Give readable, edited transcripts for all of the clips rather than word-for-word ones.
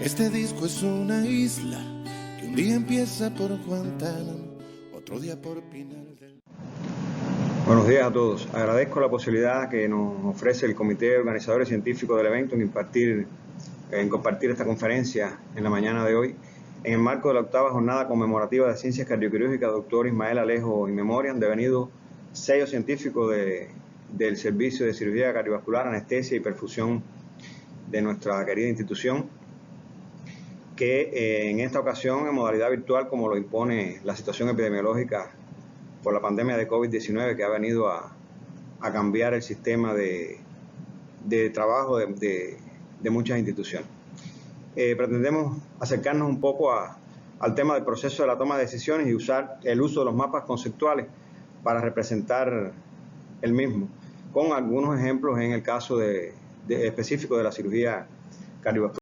Este disco es una isla que un día empieza por Guantánamo, otro día por Pinal del... Buenos días a todos. Agradezco la posibilidad que nos ofrece el Comité Organizador y Científico del evento en compartir esta conferencia en la mañana de hoy, en el marco de la 8ª jornada conmemorativa de Ciencias Cardioquirúrgicas, doctor Ismael Alejo in memoriam. Han devenido 6 científicos del Servicio de Cirugía Cardiovascular, Anestesia y Perfusión de nuestra querida institución, que en esta ocasión en modalidad virtual, como lo impone la situación epidemiológica por la pandemia de COVID-19, que ha venido a cambiar el sistema de trabajo de muchas instituciones. Pretendemos acercarnos un poco al tema del proceso de la toma de decisiones y usar el uso de los mapas conceptuales para representar el mismo, con algunos ejemplos en el caso específico de la cirugía cardiovascular.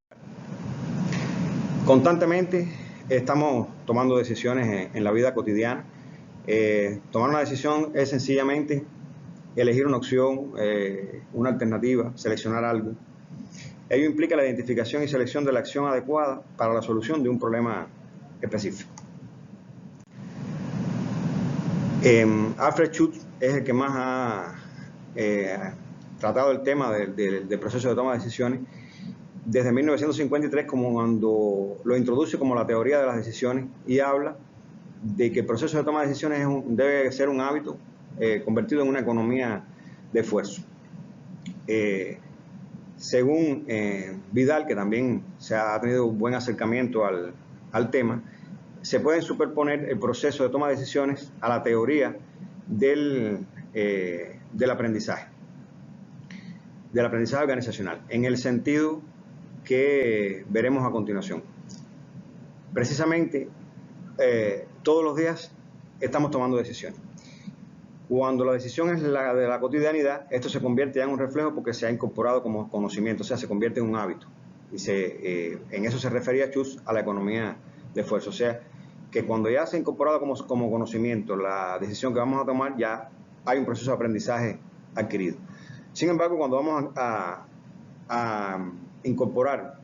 Constantemente estamos tomando decisiones en la vida cotidiana. Tomar una decisión es sencillamente elegir una opción, una alternativa, seleccionar algo. Ello implica la identificación y selección de la acción adecuada para la solución de un problema específico. Alfred Schutz es el que más ha tratado el tema del proceso de toma de decisiones desde 1953, como cuando lo introduce como la teoría de las decisiones, y habla de que el proceso de toma de decisiones debe ser un hábito convertido en una economía de esfuerzo. Según Vidal, que también se ha tenido un buen acercamiento al tema, se pueden superponer el proceso de toma de decisiones a la teoría del aprendizaje organizacional, en el sentido que veremos a continuación. Precisamente, todos los días estamos tomando decisiones. Cuando la decisión es la de la cotidianidad, esto se convierte ya en un reflejo porque se ha incorporado como conocimiento, o sea, se convierte en un hábito. Y en eso se refería Schutz a la economía de esfuerzo, o sea, que cuando ya se ha incorporado como conocimiento la decisión que vamos a tomar, ya hay un proceso de aprendizaje adquirido. Sin embargo, cuando vamos a incorporar,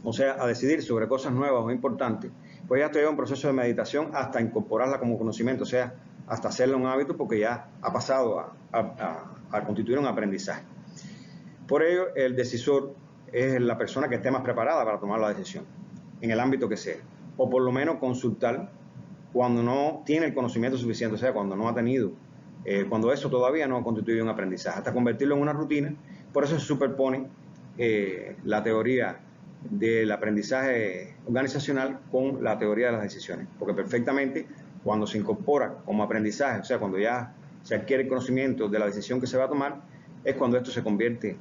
o sea, a decidir sobre cosas nuevas o importantes, pues ya estoy en un proceso de meditación hasta incorporarla como conocimiento, o sea, hasta hacerla un hábito, porque ya ha pasado a constituir un aprendizaje. Por ello, el decisor es la persona que esté más preparada para tomar la decisión, en el ámbito que sea, o por lo menos consultar cuando no tiene el conocimiento suficiente, o sea, cuando no ha tenido, cuando eso todavía no ha constituido un aprendizaje, hasta convertirlo en una rutina. Por eso se superpone la teoría del aprendizaje organizacional con la teoría de las decisiones, porque perfectamente cuando se incorpora como aprendizaje, o sea, cuando ya se adquiere el conocimiento de la decisión que se va a tomar, es cuando esto se convierte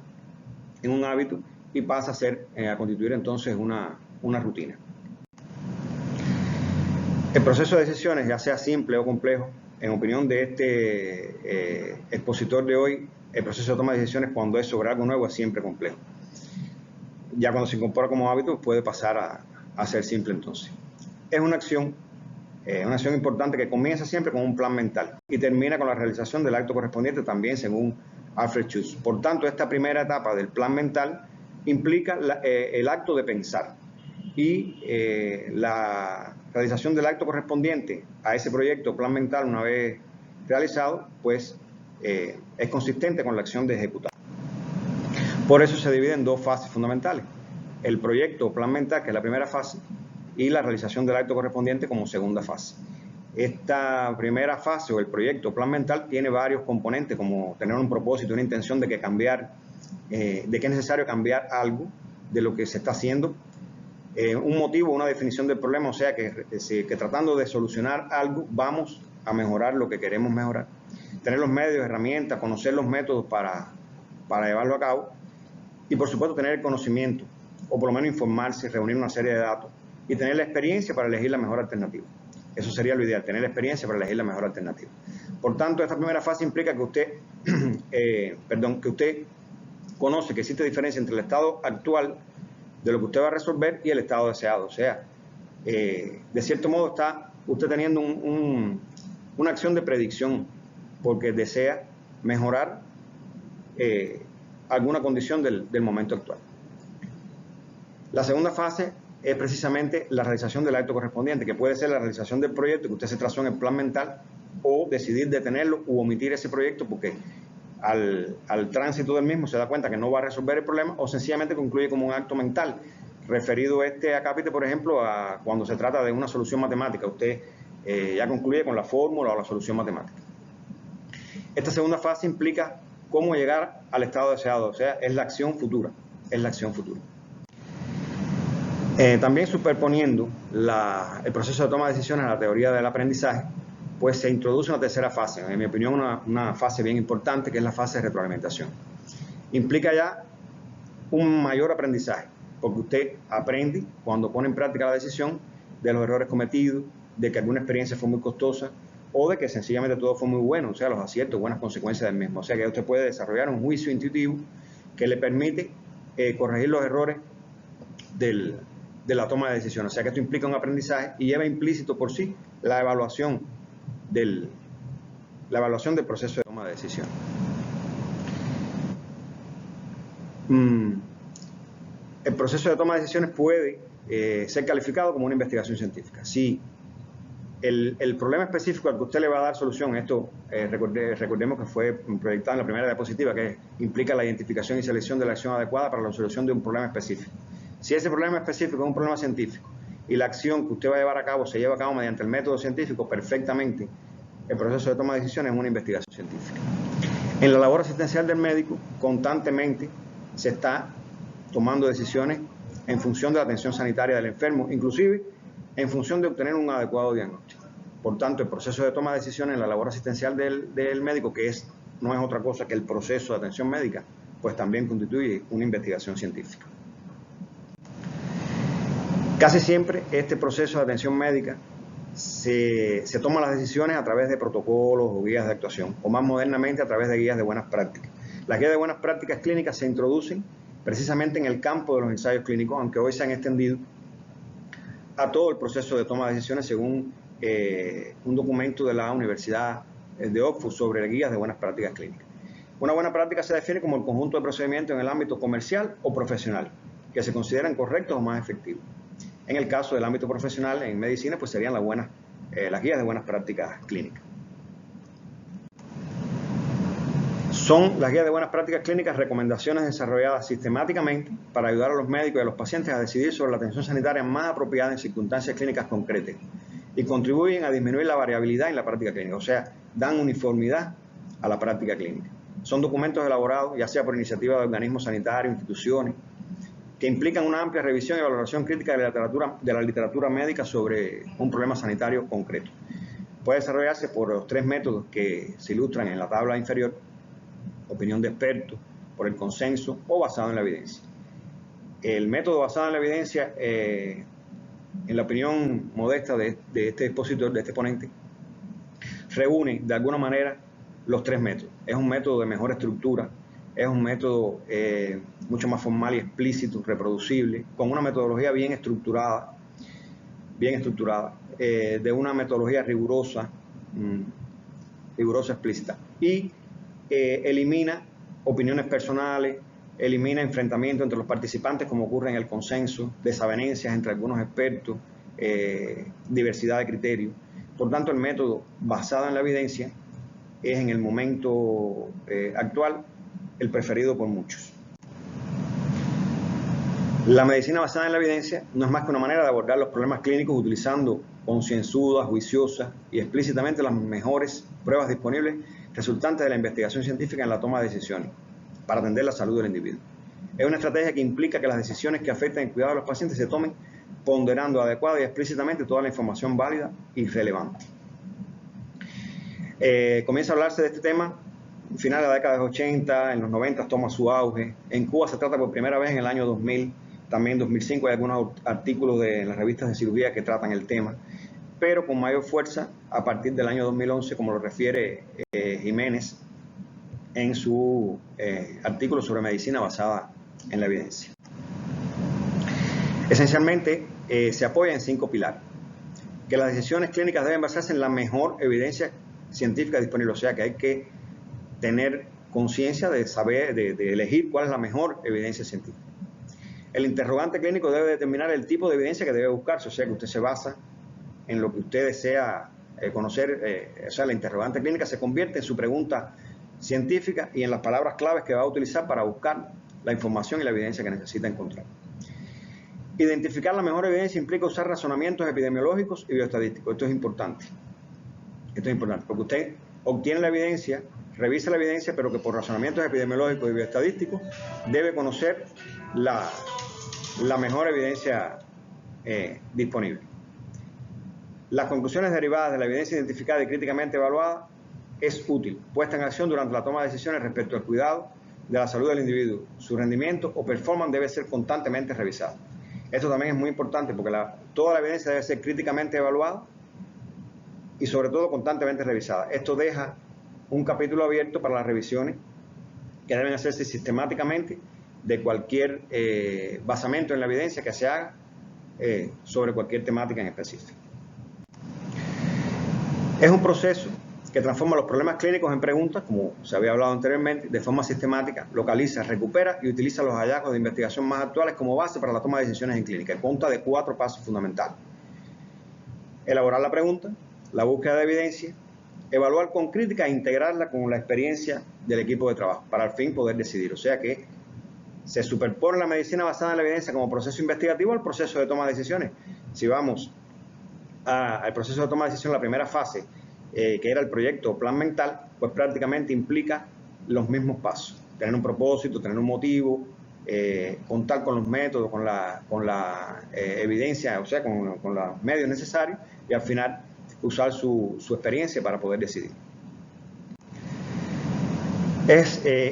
en un hábito y pasa a constituir entonces una rutina. El proceso de decisiones, ya sea simple o complejo, en opinión de este expositor de hoy, el proceso de toma de decisiones cuando es sobre algo nuevo es siempre complejo. Ya cuando se incorpora como hábito puede pasar a ser simple entonces. Es una acción importante que comienza siempre con un plan mental y termina con la realización del acto correspondiente también según Alfred Schutz. Por tanto, esta primera etapa del plan mental implica el acto de pensar y la realización del acto correspondiente a ese proyecto plan mental una vez realizado, pues es consistente con la acción de ejecutar. Por eso se divide en 2 fases fundamentales: el proyecto o plan mental, que es la primera fase, y la realización del acto correspondiente como segunda fase. Esta primera fase o el proyecto o plan mental tiene varios componentes, como tener un propósito, una intención de que es necesario cambiar algo de lo que se está haciendo, un motivo, una definición del problema, o sea que tratando de solucionar algo vamos a mejorar lo que queremos mejorar, tener los medios, herramientas, conocer los métodos para llevarlo a cabo, y por supuesto tener el conocimiento, o por lo menos informarse, reunir una serie de datos y tener la experiencia para elegir la mejor alternativa. Eso sería lo ideal, tener la experiencia para elegir la mejor alternativa. Por tanto, esta primera fase implica que usted conoce que existe diferencia entre el estado actual de lo que usted va a resolver y el estado deseado. O sea, de cierto modo está usted teniendo una acción de predicción porque desea mejorar alguna condición del momento actual. La segunda fase es precisamente la realización del acto correspondiente, que puede ser la realización del proyecto que usted se trazó en el plan mental, o decidir detenerlo u omitir ese proyecto porque al tránsito del mismo se da cuenta que no va a resolver el problema, o sencillamente concluye como un acto mental. Referido este acápite, por ejemplo, a cuando se trata de una solución matemática, usted ya concluye con la fórmula o la solución matemática. Esta segunda fase implica cómo llegar al estado deseado, o sea, es la acción futura, es la acción futura. También superponiendo el proceso de toma de decisiones a la teoría del aprendizaje, pues se introduce una tercera fase, en mi opinión una fase bien importante, que es la fase de retroalimentación. Implica ya un mayor aprendizaje, porque usted aprende cuando pone en práctica la decisión de los errores cometidos, de que alguna experiencia fue muy costosa, o de que sencillamente todo fue muy bueno, o sea, los aciertos, buenas consecuencias del mismo. O sea, que usted puede desarrollar un juicio intuitivo que le permite corregir los errores de la toma de decisiones. O sea, que esto implica un aprendizaje y lleva implícito por sí la evaluación del proceso de toma de decisiones. El proceso de toma de decisiones puede ser calificado como una investigación científica. Si el problema específico al que usted le va a dar solución, esto recordemos que fue proyectado en la primera diapositiva, que implica la identificación y selección de la acción adecuada para la solución de un problema específico. Si ese problema específico es un problema científico y la acción que usted va a llevar a cabo se lleva a cabo mediante el método científico, perfectamente el proceso de toma de decisiones es una investigación científica. En la labor asistencial del médico, constantemente se está tomando decisiones en función de la atención sanitaria del enfermo, inclusive en función de obtener un adecuado diagnóstico. Por tanto, el proceso de toma de decisiones en la labor asistencial del médico, que no es otra cosa que el proceso de atención médica, pues también constituye una investigación científica. Casi siempre este proceso de atención médica se toman las decisiones a través de protocolos o guías de actuación, o más modernamente a través de guías de buenas prácticas. Las guías de buenas prácticas clínicas se introducen precisamente en el campo de los ensayos clínicos, aunque hoy se han extendido a todo el proceso de toma de decisiones según un documento de la Universidad de Oxford sobre guías de buenas prácticas clínicas. Una buena práctica se define como el conjunto de procedimientos en el ámbito comercial o profesional que se consideran correctos o más efectivos. En el caso del ámbito profesional, en medicina, pues serían las guías de buenas prácticas clínicas. Son las guías de buenas prácticas clínicas recomendaciones desarrolladas sistemáticamente para ayudar a los médicos y a los pacientes a decidir sobre la atención sanitaria más apropiada en circunstancias clínicas concretas y contribuyen a disminuir la variabilidad en la práctica clínica, o sea, dan uniformidad a la práctica clínica. Son documentos elaborados ya sea por iniciativa de organismos sanitarios, instituciones, que implican una amplia revisión y valoración crítica de la literatura médica sobre un problema sanitario concreto. Puede desarrollarse por los tres métodos que se ilustran en la tabla inferior: opinión de expertos, por el consenso o basado en la evidencia. El método basado en la evidencia, en la opinión modesta de este expositor, de este ponente, reúne de alguna manera los tres métodos. Es un método de mejor estructura, es un método mucho más formal y explícito, reproducible, con una metodología bien estructurada, de una metodología rigurosa, explícita, y elimina opiniones personales, elimina enfrentamientos entre los participantes como ocurre en el consenso, desavenencias entre algunos expertos, diversidad de criterios. Por tanto, el método basado en la evidencia es en el momento actual el preferido por muchos. La medicina basada en la evidencia no es más que una manera de abordar los problemas clínicos utilizando concienzudas, juiciosas y explícitamente las mejores pruebas disponibles resultantes de la investigación científica en la toma de decisiones para atender la salud del individuo. Es una estrategia que implica que las decisiones que afectan el cuidado de los pacientes se tomen ponderando adecuada y explícitamente toda la información válida y relevante. Comienza a hablarse de este tema al final de la década de los 80, en los 90 toma su auge. En Cuba se trata por primera vez en el año 2000, también en 2005 hay algunos artículos de las revistas de cirugía que tratan el tema, pero con mayor fuerza a partir del año 2011, como lo refiere Jiménez en su artículo sobre medicina basada en la evidencia. Esencialmente se apoya en 5 pilares. que las decisiones clínicas deben basarse en la mejor evidencia científica disponible, o sea que hay que tener conciencia de saber, de elegir cuál es la mejor evidencia científica. El interrogante clínico debe determinar el tipo de evidencia que debe buscarse, o sea que usted se basa en lo que usted desea conocer, o sea, la interrogante clínica se convierte en su pregunta científica y en las palabras claves que va a utilizar para buscar la información y la evidencia que necesita encontrar. Identificar la mejor evidencia implica usar razonamientos epidemiológicos y bioestadísticos. Esto es importante. Esto es importante porque usted obtiene la evidencia, revisa la evidencia, pero que por razonamientos epidemiológicos y bioestadísticos debe conocer la mejor evidencia disponible. Las conclusiones derivadas de la evidencia identificada y críticamente evaluada es útil, puesta en acción durante la toma de decisiones respecto al cuidado de la salud del individuo. Su rendimiento o performance debe ser constantemente revisado. Esto también es muy importante porque toda la evidencia debe ser críticamente evaluada y sobre todo constantemente revisada. Esto deja un capítulo abierto para las revisiones que deben hacerse sistemáticamente de cualquier basamento en la evidencia que se haga sobre cualquier temática en específico. Es un proceso que transforma los problemas clínicos en preguntas, como se había hablado anteriormente, de forma sistemática, localiza, recupera y utiliza los hallazgos de investigación más actuales como base para la toma de decisiones en clínica. Y consta de 4 pasos fundamentales. Elaborar la pregunta, la búsqueda de evidencia, evaluar con crítica e integrarla con la experiencia del equipo de trabajo, para al fin poder decidir. O sea que se superpone la medicina basada en la evidencia como proceso investigativo al proceso de toma de decisiones. Si vamos al proceso de toma de decisión, la primera fase, que era el proyecto o plan mental, pues prácticamente implica los mismos pasos. Tener un propósito, tener un motivo, contar con los métodos, con la evidencia, o sea, con los medios necesarios y al final usar su experiencia para poder decidir.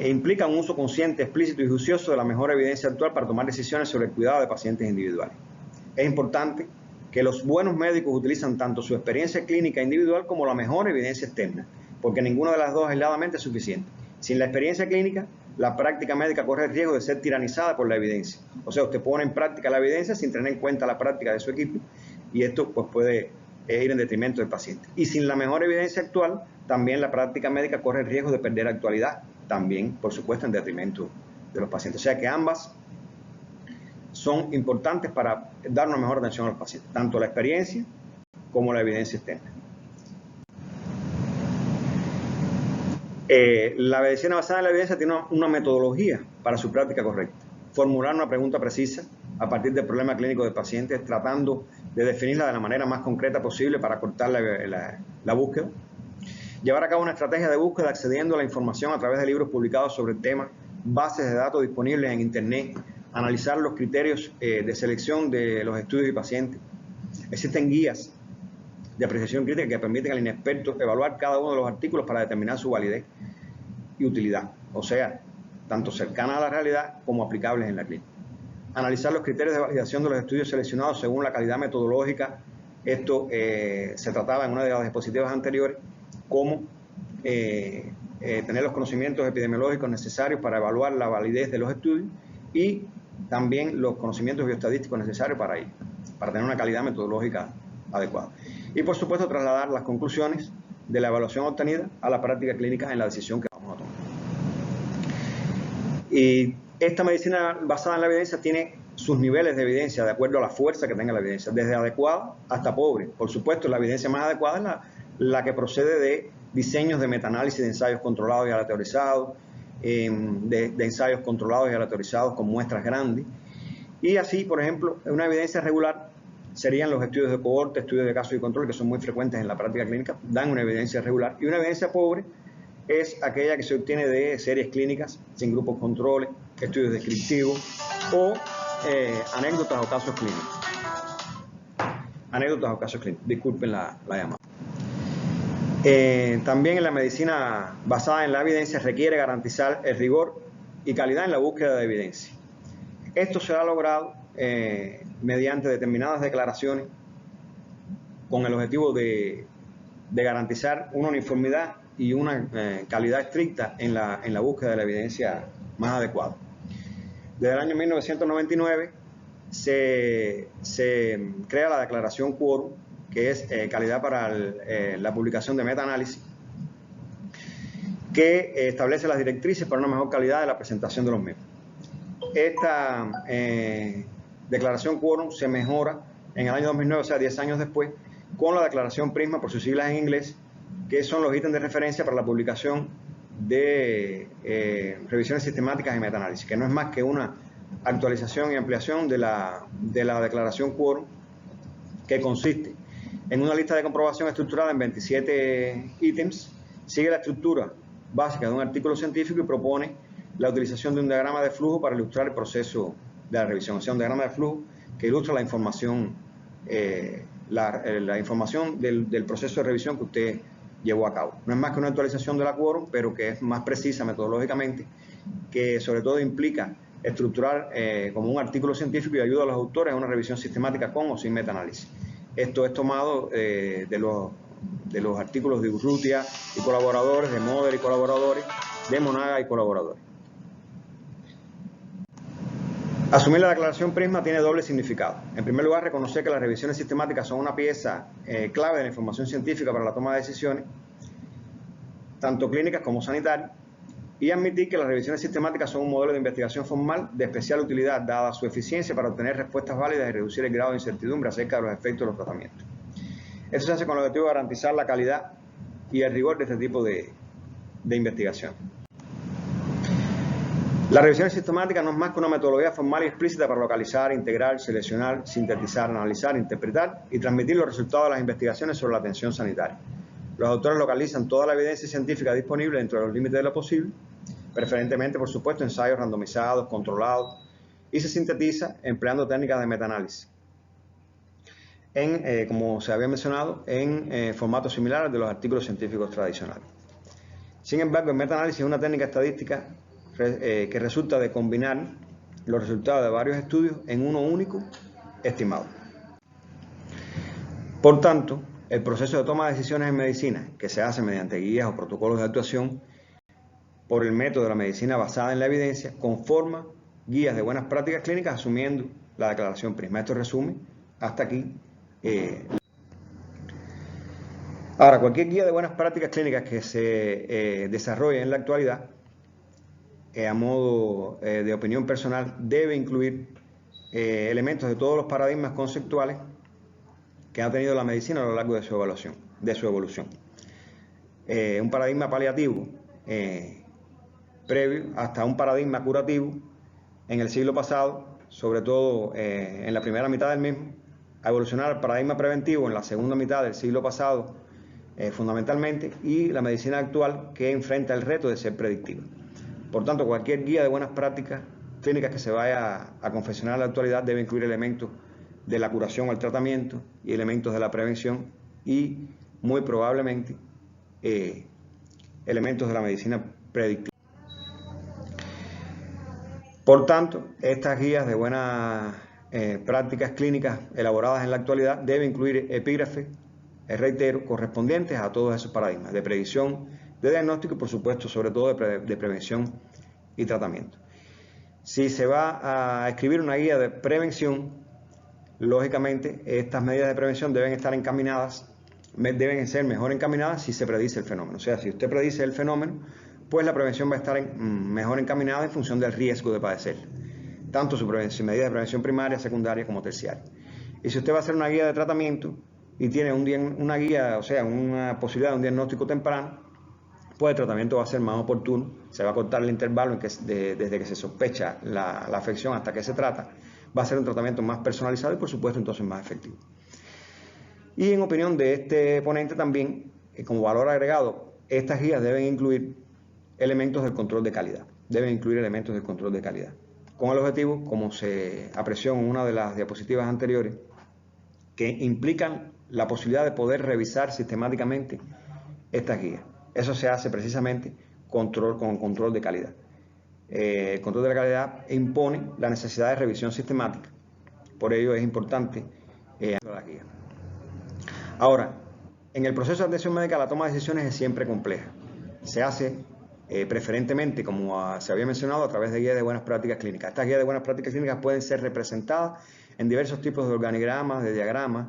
Implica un uso consciente, explícito y juicioso de la mejor evidencia actual para tomar decisiones sobre el cuidado de pacientes individuales. Es importante que los buenos médicos utilizan tanto su experiencia clínica individual como la mejor evidencia externa, porque ninguna de las dos aisladamente es suficiente. Sin la experiencia clínica, la práctica médica corre el riesgo de ser tiranizada por la evidencia. O sea, usted pone en práctica la evidencia sin tener en cuenta la práctica de su equipo y esto pues, puede ir en detrimento del paciente. Y sin la mejor evidencia actual, también la práctica médica corre el riesgo de perder actualidad, también, por supuesto, en detrimento de los pacientes. O sea que ambas son importantes para dar una mejor atención a los pacientes, tanto la experiencia como la evidencia externa. La medicina basada en la evidencia tiene una metodología para su práctica correcta. Formular una pregunta precisa a partir del problema clínico del paciente, tratando de definirla de la manera más concreta posible para cortar la búsqueda. Llevar a cabo una estrategia de búsqueda accediendo a la información a través de libros publicados sobre el tema, bases de datos disponibles en Internet, analizar los criterios de selección de los estudios y pacientes. Existen guías de apreciación crítica que permiten al inexperto evaluar cada uno de los artículos para determinar su validez y utilidad, o sea, tanto cercanas a la realidad como aplicables en la clínica. Analizar los criterios de validación de los estudios seleccionados según la calidad metodológica. Esto se trataba en una de las diapositivas anteriores, como tener los conocimientos epidemiológicos necesarios para evaluar la validez de los estudios y también los conocimientos bioestadísticos necesarios para ello, para tener una calidad metodológica adecuada. Y por supuesto trasladar las conclusiones de la evaluación obtenida a la práctica clínica en la decisión que vamos a tomar. Y esta medicina basada en la evidencia tiene sus niveles de evidencia de acuerdo a la fuerza que tenga la evidencia, desde adecuada hasta pobre. Por supuesto, la evidencia más adecuada es la que procede de diseños de metaanálisis de ensayos controlados y aleatorizados, de ensayos controlados y aleatorizados con muestras grandes. Y así, por ejemplo, una evidencia regular serían los estudios de cohorte, estudios de casos y control, que son muy frecuentes en la práctica clínica, dan una evidencia regular. Y una evidencia pobre es aquella que se obtiene de series clínicas sin grupos controles, estudios descriptivos o anécdotas o casos clínicos. Anécdotas o casos clínicos, disculpen la llamada. También en la medicina basada en la evidencia requiere garantizar el rigor y calidad en la búsqueda de evidencia. Esto se ha logrado mediante determinadas declaraciones con el objetivo de garantizar una uniformidad y una calidad estricta en la búsqueda de la evidencia más adecuada. Desde el año 1999 se crea la declaración Quorum, que es calidad para la publicación de metaanálisis, que establece las directrices para una mejor calidad de la presentación de los mismos. Esta declaración quórum se mejora en el año 2009, o sea, 10 años después, con la declaración PRISMA, por sus siglas en inglés, que son los ítems de referencia para la publicación de revisiones sistemáticas y metaanálisis, que no es más que una actualización y ampliación de la declaración quórum, que consiste en una lista de comprobación estructurada en 27 ítems, sigue la estructura básica de un artículo científico y propone la utilización de un diagrama de flujo para ilustrar el proceso de la revisión, o sea, un diagrama de flujo que ilustra la información, la información del proceso de revisión que usted llevó a cabo. No es más que una actualización de la quórum, pero que es más precisa metodológicamente, que sobre todo implica estructurar como un artículo científico y ayuda a los autores a una revisión sistemática con o sin metaanálisis. Esto es tomado de los artículos de Urrutia y colaboradores, de Moder y colaboradores, de Monaga y colaboradores. Asumir la declaración PRISMA tiene doble significado. En primer lugar, reconocer que las revisiones sistemáticas son una pieza clave de la información científica para la toma de decisiones, tanto clínicas como sanitarias, y admitir que las revisiones sistemáticas son un modelo de investigación formal de especial utilidad, dada su eficiencia para obtener respuestas válidas y reducir el grado de incertidumbre acerca de los efectos de los tratamientos. Esto se hace con el objetivo de garantizar la calidad y el rigor de este tipo de investigación. La revisión sistemática no es más que una metodología formal y explícita para localizar, integrar, seleccionar, sintetizar, analizar, interpretar y transmitir los resultados de las investigaciones sobre la atención sanitaria. Los autores localizan toda la evidencia científica disponible dentro de los límites de lo posible, preferentemente, por supuesto, ensayos randomizados, controlados, y se sintetiza empleando técnicas de metaanálisis, como se había mencionado, en formatos similares de los artículos científicos tradicionales. Sin embargo, el metaanálisis es una técnica estadística que resulta de combinar los resultados de varios estudios en uno único estimado. Por tanto, el proceso de toma de decisiones en medicina, que se hace mediante guías o protocolos de actuación por el método de la medicina basada en la evidencia, conforma guías de buenas prácticas clínicas asumiendo la declaración PRISMA. Esto resume hasta aquí. Ahora, cualquier guía de buenas prácticas clínicas que se desarrolle en la actualidad, a modo de opinión personal, debe incluir elementos de todos los paradigmas conceptuales que ha tenido la medicina a lo largo de su evolución. Un paradigma paliativo previo hasta un paradigma curativo en el siglo pasado, sobre todo en la primera mitad del mismo, a evolucionar al paradigma preventivo en la segunda mitad del siglo pasado fundamentalmente, y la medicina actual, que enfrenta el reto de ser predictiva. Por tanto, cualquier guía de buenas prácticas clínicas que se vaya a confeccionar en la actualidad debe incluir elementos de la curación o el tratamiento y elementos de la prevención y, muy probablemente, elementos de la medicina predictiva. Por tanto, estas guías de buenas prácticas clínicas elaboradas en la actualidad deben incluir epígrafes, reitero, correspondientes a todos esos paradigmas de predicción, de diagnóstico y, por supuesto, sobre todo de prevención y tratamiento. Si se va a escribir una guía de prevención, lógicamente estas medidas de prevención deben ser mejor encaminadas si se predice el fenómeno. O sea, si usted predice el fenómeno, pues la prevención va a estar mejor encaminada en función del riesgo de padecer, tanto su medida de prevención primaria, secundaria como terciaria. Y si usted va a hacer una guía de tratamiento y tiene una guía, o sea, una posibilidad de un diagnóstico temprano, pues el tratamiento va a ser más oportuno, se va a cortar el intervalo desde que se sospecha la afección hasta que se trata, va a ser un tratamiento más personalizado y, por supuesto, entonces más efectivo. Y en opinión de este ponente también, como valor agregado, estas guías deben incluir elementos del control de calidad, con el objetivo, como se apreció en una de las diapositivas anteriores, que implican la posibilidad de poder revisar sistemáticamente estas guías. Eso se hace precisamente con control de calidad. El control de la calidad impone la necesidad de revisión sistemática. Por ello es importante la guía. Ahora, en el proceso de atención médica la toma de decisiones es siempre compleja. Se hace preferentemente, como se había mencionado, a través de guías de buenas prácticas clínicas. Estas guías de buenas prácticas clínicas pueden ser representadas en diversos tipos de organigramas, de diagramas,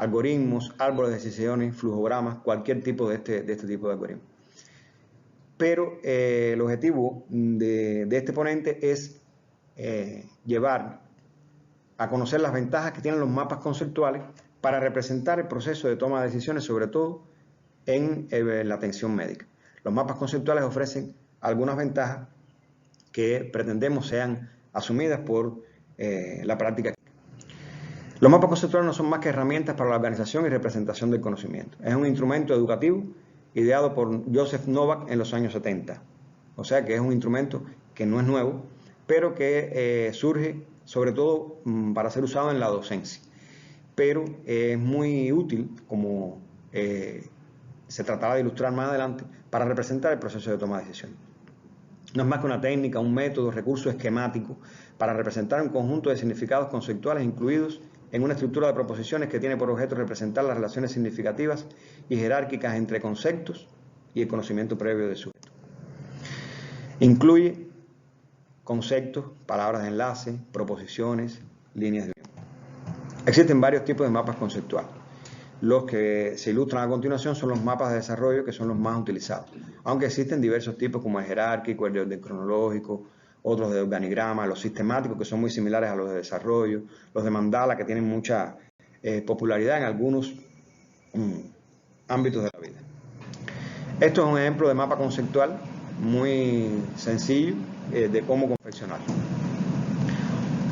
algoritmos, árboles de decisiones, flujogramas, cualquier tipo de este tipo de algoritmo. Pero el objetivo de este ponente es llevar a conocer las ventajas que tienen los mapas conceptuales para representar el proceso de toma de decisiones, sobre todo en la atención médica. Los mapas conceptuales ofrecen algunas ventajas que pretendemos sean asumidas por la práctica. Los mapas conceptuales no son más que herramientas para la organización y representación del conocimiento. Es un instrumento educativo ideado por Joseph Novak en los años 70. O sea que es un instrumento que no es nuevo, pero que surge sobre todo para ser usado en la docencia. Pero es muy útil, como se tratará de ilustrar más adelante, para representar el proceso de toma de decisiones. No es más que una técnica, un método, recurso esquemático para representar un conjunto de significados conceptuales incluidos en una estructura de proposiciones que tiene por objeto representar las relaciones significativas y jerárquicas entre conceptos y el conocimiento previo del sujeto. Incluye conceptos, palabras de enlace, proposiciones, líneas de guión. Existen varios tipos de mapas conceptuales. Los que se ilustran a continuación son los mapas de desarrollo, que son los más utilizados, aunque existen diversos tipos como el jerárquico, el de orden cronológico, otros de organigrama, los sistemáticos, que son muy similares a los de desarrollo, los de mandala, que tienen mucha popularidad en algunos ámbitos de la vida. Esto es un ejemplo de mapa conceptual muy sencillo de cómo confeccionarlo.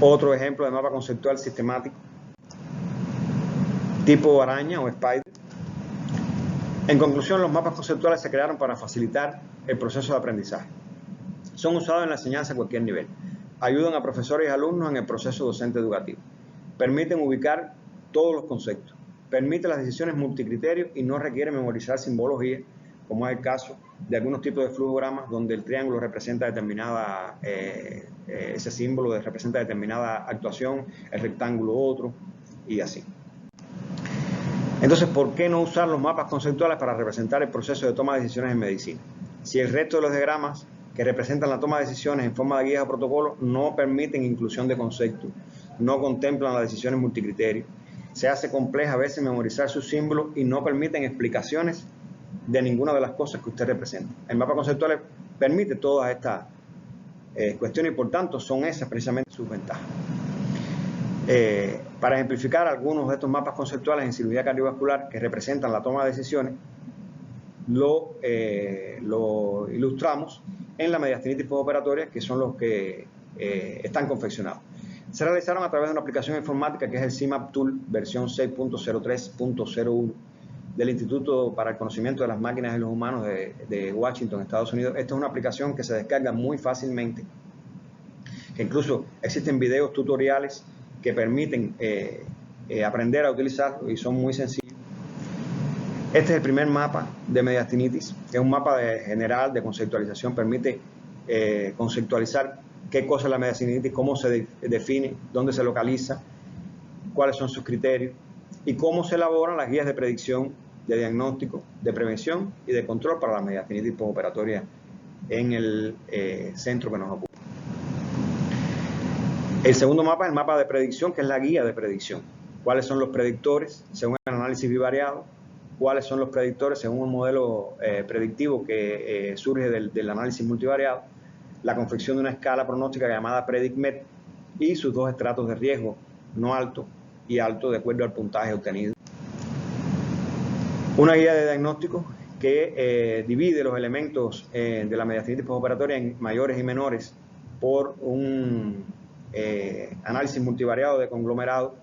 Otro ejemplo de mapa conceptual sistemático, tipo araña o spider. En conclusión, los mapas conceptuales se crearon para facilitar el proceso de aprendizaje. Son usados en la enseñanza a cualquier nivel. Ayudan a profesores y alumnos en el proceso docente educativo. Permiten ubicar todos los conceptos. Permiten las decisiones multicriterios y no requiere memorizar simbología, como es el caso de algunos tipos de flujogramas donde el triángulo representa determinada, ese símbolo representa determinada actuación, el rectángulo otro y así. Entonces, ¿por qué no usar los mapas conceptuales para representar el proceso de toma de decisiones en medicina? Si el resto de los diagramas que representan la toma de decisiones en forma de guías o protocolos no permiten inclusión de conceptos, no contemplan las decisiones multicriterios, se hace compleja a veces memorizar sus símbolos y no permiten explicaciones de ninguna de las cosas que usted representa. El mapa conceptual permite todas estas cuestiones y por tanto son esas precisamente sus ventajas. Para ejemplificar algunos de estos mapas conceptuales en cirugía cardiovascular que representan la toma de decisiones, lo ilustramos en la mediastinitis postoperatoria, que son los que están confeccionados. Se realizaron a través de una aplicación informática que es el CIMAP Tool versión 6.03.01 del Instituto para el Conocimiento de las Máquinas y los Humanos de Washington, Estados Unidos. Esta es una aplicación que se descarga muy fácilmente, que incluso existen videos tutoriales que permiten aprender a utilizarlo y son muy sencillos. Este es el primer mapa de mediastinitis, que es un mapa general de conceptualización, permite conceptualizar qué cosa es la mediastinitis, cómo se define, dónde se localiza, cuáles son sus criterios y cómo se elaboran las guías de predicción, de diagnóstico, de prevención y de control para la mediastinitis postoperatoria en el centro que nos ocupa. El segundo mapa es el mapa de predicción, que es la guía de predicción. ¿Cuáles son los predictores según el análisis bivariado? ¿Cuáles son los predictores según un modelo predictivo que surge del análisis multivariado? La confección de una escala pronóstica llamada PredicMed y sus dos estratos de riesgo, no alto y alto, de acuerdo al puntaje obtenido. Una guía de diagnóstico que divide los elementos de la mediastinitis postoperatoria en mayores y menores por un análisis multivariado de conglomerado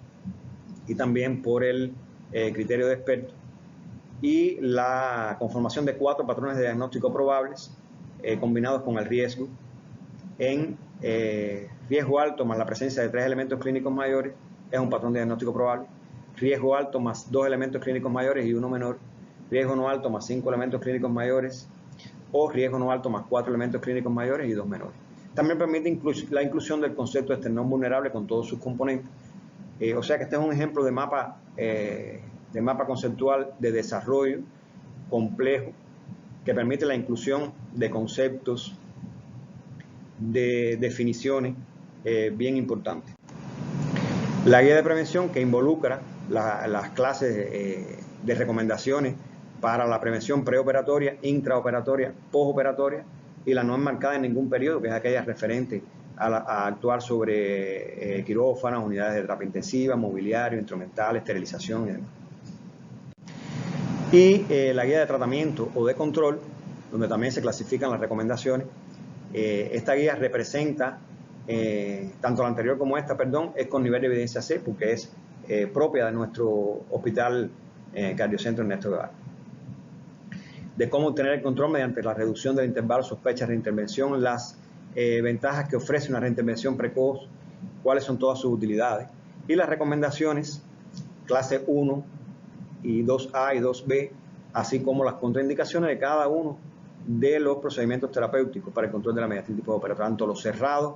y también por el criterio de experto, y la conformación de 4 patrones de diagnóstico probables combinados con el riesgo. En riesgo alto más la presencia de 3 elementos clínicos mayores es un patrón de diagnóstico probable. Riesgo alto más 2 elementos clínicos mayores y 1 menor. Riesgo no alto más 5 elementos clínicos mayores, o riesgo no alto más 4 elementos clínicos mayores y 2 menores. También permite la inclusión del concepto de esternón vulnerable con todos sus componentes. O sea que este es un ejemplo de mapa conceptual de desarrollo complejo que permite la inclusión de conceptos, de definiciones bien importantes. La guía de prevención, que involucra las clases de recomendaciones para la prevención preoperatoria, intraoperatoria, postoperatoria, y la no enmarcada en ningún periodo, que es aquella referente a actuar sobre quirófanos, unidades de terapia intensiva, mobiliario, instrumental, esterilización y demás. Y la guía de tratamiento o de control, donde también se clasifican las recomendaciones. Esta guía representa, tanto la anterior como esta, es con nivel de evidencia C, porque es propia de nuestro hospital cardiocentro Ernesto Guevara. De cómo obtener el control mediante la reducción del intervalo sospecha de reintervención, las ventajas que ofrece una reintervención precoz, cuáles son todas sus utilidades, y las recomendaciones clase 1 y 2A y 2B, así como las contraindicaciones de cada uno de los procedimientos terapéuticos para el control de la mediastinitis postoperatoria, tanto los cerrados,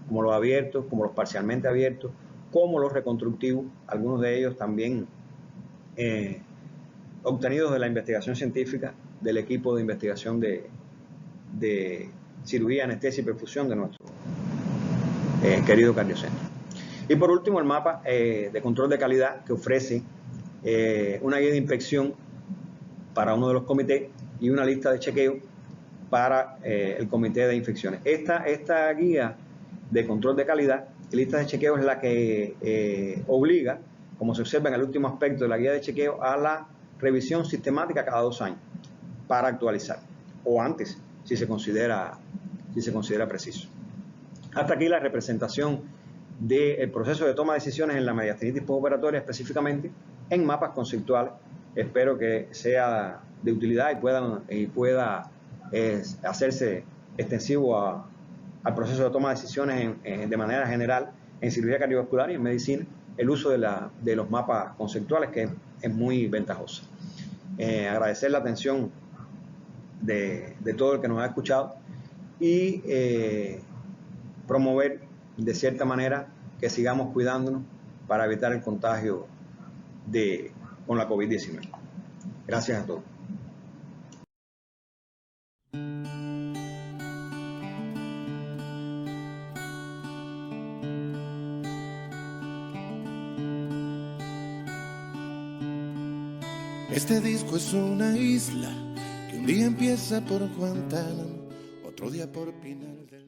como los abiertos, como los parcialmente abiertos, como los reconstructivos, algunos de ellos también obtenidos de la investigación científica del equipo de investigación de cirugía, anestesia y perfusión de nuestro querido cardiocentro. Y por último, el mapa de control de calidad, que ofrece una guía de inspección para uno de los comités y una lista de chequeo para el comité de infecciones. Esta guía de control de calidad y lista de chequeo es la que obliga, como se observa en el último aspecto de la guía de chequeo, a la revisión sistemática cada 2 años para actualizar, o antes, si se considera preciso. Hasta aquí la representación del proceso de toma de decisiones en la mediastinitis postoperatoria, específicamente en mapas conceptuales. Espero que sea de utilidad y pueda hacerse extensivo al proceso de toma de decisiones de manera general en cirugía cardiovascular y en medicina, el uso de los mapas conceptuales, que es muy ventajoso. Agradecer la atención de todo el que nos ha escuchado y promover de cierta manera que sigamos cuidándonos para evitar el contagio con la COVID-19. Gracias a todos. Este disco es una isla que un día empieza por Guantánamo, otro día por Pinal del